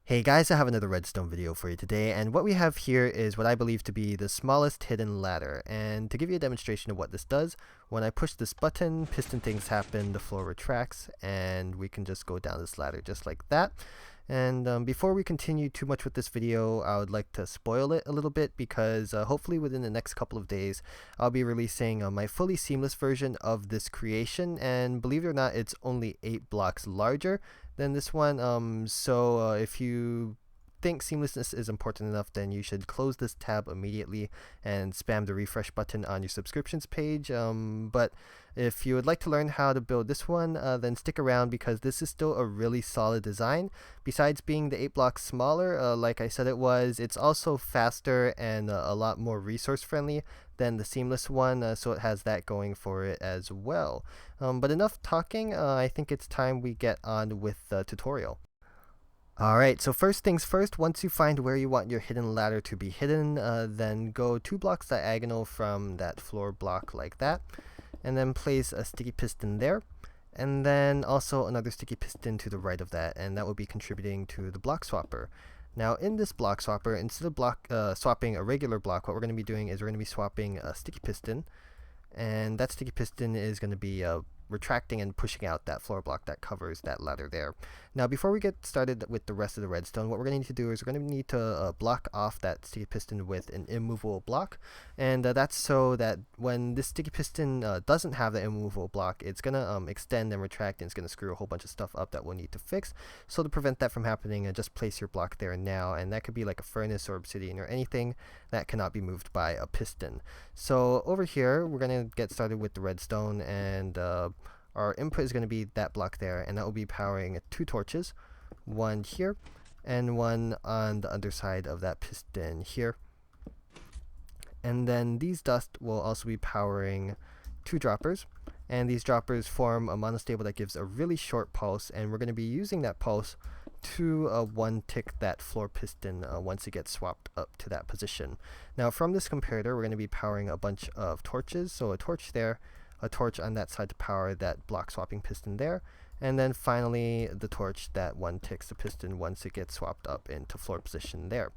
Hey guys, I have another redstone video for you today, and what we have here is what I believe to be the smallest hidden ladder. And to give you a demonstration of what this does, when I push this button, piston things happen, the floor retracts, and we can just go down this ladder just like that. And before we continue too much with this video, I would like to spoil it a little bit because hopefully within the next couple of days, I'll be releasing my fully seamless version of this creation, and believe it or not, it's only 8 blocks larger than this one. So if you think seamlessness is important enough, then you should close this tab immediately and spam the refresh button on your subscriptions page. But if you would like to learn how to build this one, then stick around because this is still a really solid design. Besides being the 8 blocks smaller, like I said it was, it's also faster and a lot more resource friendly than the seamless one, so it has that going for it as well. But enough talking, I think it's time we get on with the tutorial. Alright, so first things first, once you find where you want your hidden ladder to be hidden, then go 2 blocks diagonal from that floor block like that, and then place a sticky piston there, and then also another sticky piston to the right of that, and that will be contributing to the block swapper. Now in this block swapper, instead of swapping a regular block, what we're going to be doing is we're going to be swapping a sticky piston, and that sticky piston is going to be retracting and pushing out that floor block that covers that ladder there. Now before we get started with the rest of the redstone, what we're going to need to do is we're going to need to block off that sticky piston with an immovable block, and that's so that when this sticky piston doesn't have the immovable block, it's going to extend and retract, and it's going to screw a whole bunch of stuff up that we'll need to fix. So to prevent that from happening, just place your block there now, and that could be like a furnace or obsidian or anything that cannot be moved by a piston. So over here we're going to get started with the redstone, and our input is going to be that block there, and that will be powering 2 torches, one here and one on the underside of that piston here. And then these dust will also be powering 2 droppers, and these droppers form a monostable that gives a really short pulse, and we're going to be using that pulse to one tick that floor piston once it gets swapped up to that position. Now from this comparator, we're going to be powering a bunch of torches, so a torch there, a torch on that side to power that block swapping piston there, and then finally the torch that one ticks the piston once it gets swapped up into floor position there.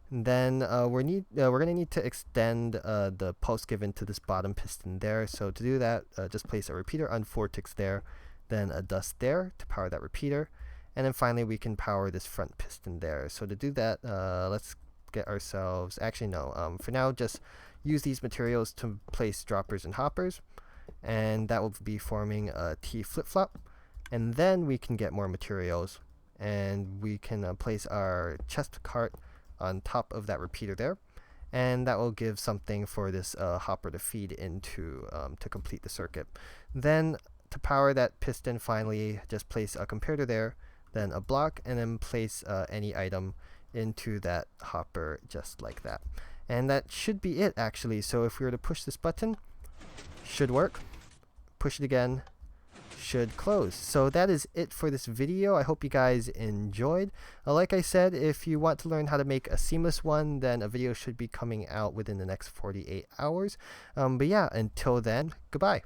And then we're going to need to extend the pulse given to this bottom piston there. So to do that, just place a repeater on 4 ticks there, then a dust there to power that repeater, and then finally we can power this front piston there. So to do that, let's get ourselves, actually no, for now just use these materials to place droppers and hoppers, and that will be forming a T flip-flop. And then we can get more materials, and we can place our chest cart on top of that repeater there, and that will give something for this hopper to feed into to complete the circuit. Then to power that piston, finally just place a comparator there, then a block, and then place any item into that hopper just like that. And that should be it actually. So if we were to push this button, should work. Push it again, should close. So that is it for this video. I hope you guys enjoyed. Like I said, if you want to learn how to make a seamless one, then a video should be coming out within the next 48 hours. But yeah, until then, goodbye.